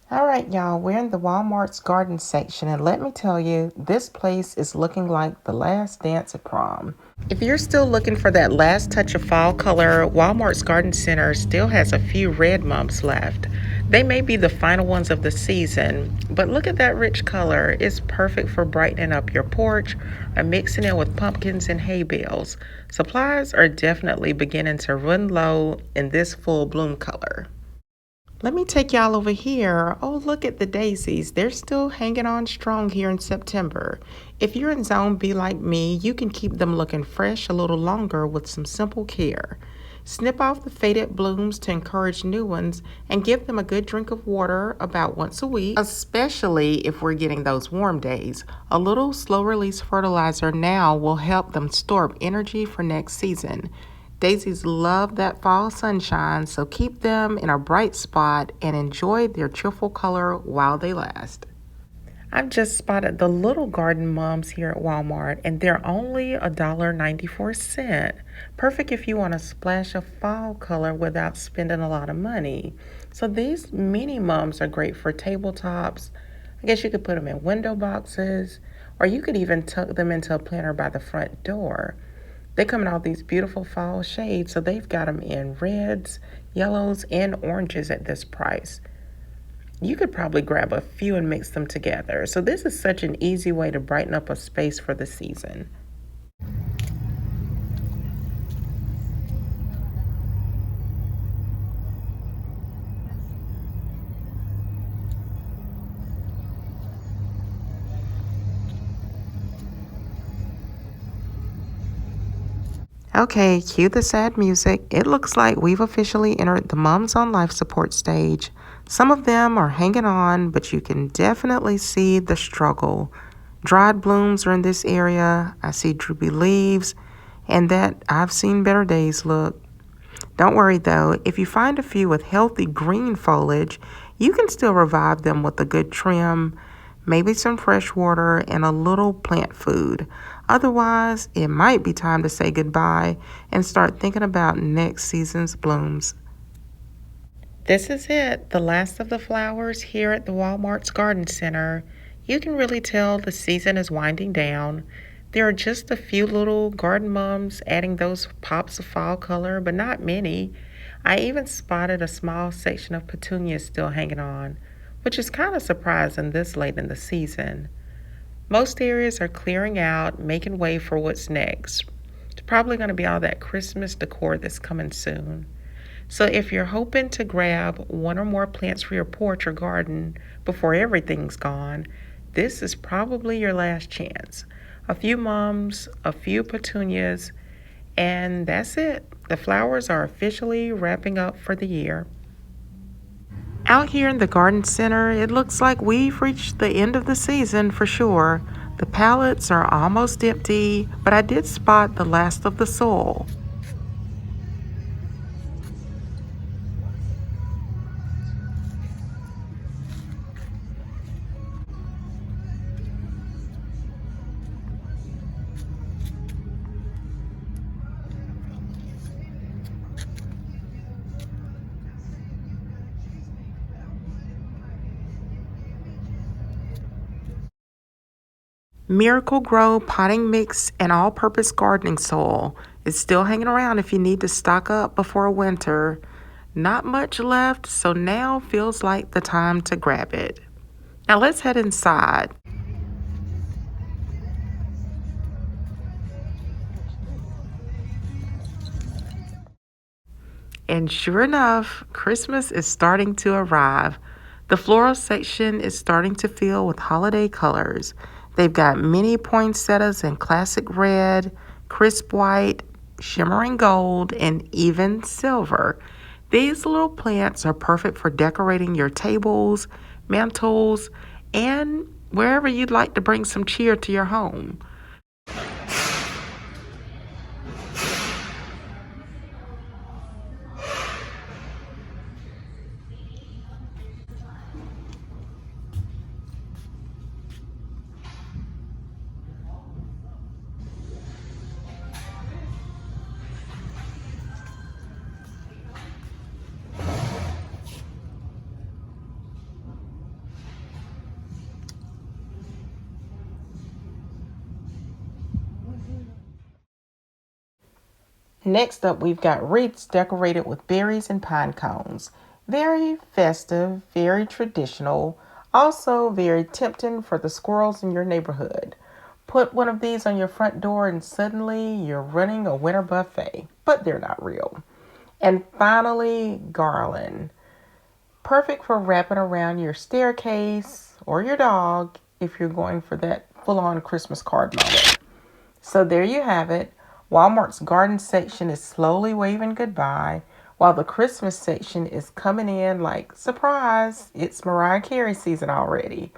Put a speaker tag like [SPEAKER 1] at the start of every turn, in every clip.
[SPEAKER 1] All right, y'all, we're in the Walmart's garden section, and let me tell you, this place is looking like the last dance at prom. If you're still looking for that last touch of fall color, Walmart's Garden Center still has a few red mumps left. They may be the final ones of the season, but look at that rich color. It's perfect for brightening up your porch or mixing it with pumpkins and hay bales. Supplies are definitely beginning to run low in this full bloom color. Let me take y'all over here. Oh, look at the daisies. They're still hanging on strong here in September. If you're in Zone B like me, you can keep them looking fresh a little longer with some simple care. Snip off the faded blooms to encourage new ones and give them a good drink of water about once a week, especially if we're getting those warm days. A little slow release fertilizer now will help them store up energy for next season. Daisies love that fall sunshine, so keep them in a bright spot and enjoy their cheerful color while they last. I've just spotted the little garden mums here at Walmart, and they're only $1.94. Perfect if you want a splash of fall color without spending a lot of money. So these mini mums are great for tabletops. I guess you could put them in window boxes, or you could even tuck them into a planter by the front door. They come in all these beautiful fall shades, so they've got them in reds, yellows, and oranges at this price. You could probably grab a few and mix them together. So this is such an easy way to brighten up a space for the season. Okay, cue the sad music. It looks like we've officially entered the Mums on Life support stage. Some of them are hanging on, but you can definitely see the struggle. Dried blooms are in this area. I see droopy leaves, and that I've seen better days look. Don't worry though, if you find a few with healthy green foliage, you can still revive them with a good trim, maybe some fresh water, and a little plant food. Otherwise, it might be time to say goodbye and start thinking about next season's blooms. This is it, the last of the flowers here at the Walmart's Garden Center. You can really tell the season is winding down. There are just a few little garden mums adding those pops of fall color, but not many. I even spotted a small section of petunias still hanging on, which is kind of surprising this late in the season. Most areas are clearing out, making way for what's next. It's probably going to be all that Christmas decor that's coming soon. So if you're hoping to grab one or more plants for your porch or garden before everything's gone, this is probably your last chance. A few mums, a few petunias, and that's it. The flowers are officially wrapping up for the year. Out here in the garden center, it looks like we've reached the end of the season for sure. The pallets are almost empty, but I did spot the last of the soil. Miracle Grow potting mix and all-purpose gardening soil is still hanging around if you need to stock up before winter. Not much left, so now feels like the time to grab it. Now let's head inside. And sure enough, Christmas is starting to arrive. The floral section is starting to fill with holiday colors. They've got mini poinsettias in classic red, crisp white, shimmering gold, and even silver. These little plants are perfect for decorating your tables, mantles, and wherever you'd like to bring some cheer to your home. Next up, we've got wreaths decorated with berries and pine cones. Very festive, very traditional, also very tempting for the squirrels in your neighborhood. Put one of these on your front door and suddenly you're running a winter buffet, but they're not real. And finally, garland. Perfect for wrapping around your staircase or your dog if you're going for that full on Christmas card moment. So there you have it. Walmart's garden section is slowly waving goodbye, while the Christmas section is coming in like, surprise, it's Mariah Carey season already.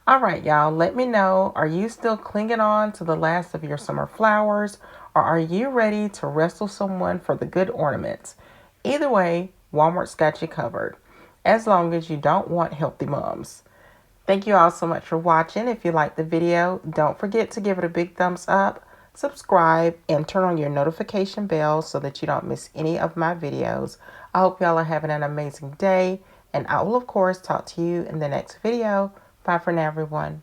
[SPEAKER 1] All right, y'all, let me know. Are you still clinging on to the last of your summer flowers, or are you ready to wrestle someone for the good ornaments? Either way, Walmart's got you covered, as long as you don't want healthy mums. Thank you all so much for watching. If you liked the video, don't forget to give it a big thumbs up, subscribe, and turn on your notification bell so that you don't miss any of my videos. I hope y'all are having an amazing day, and I will, of course, talk to you in the next video. Bye for now, everyone.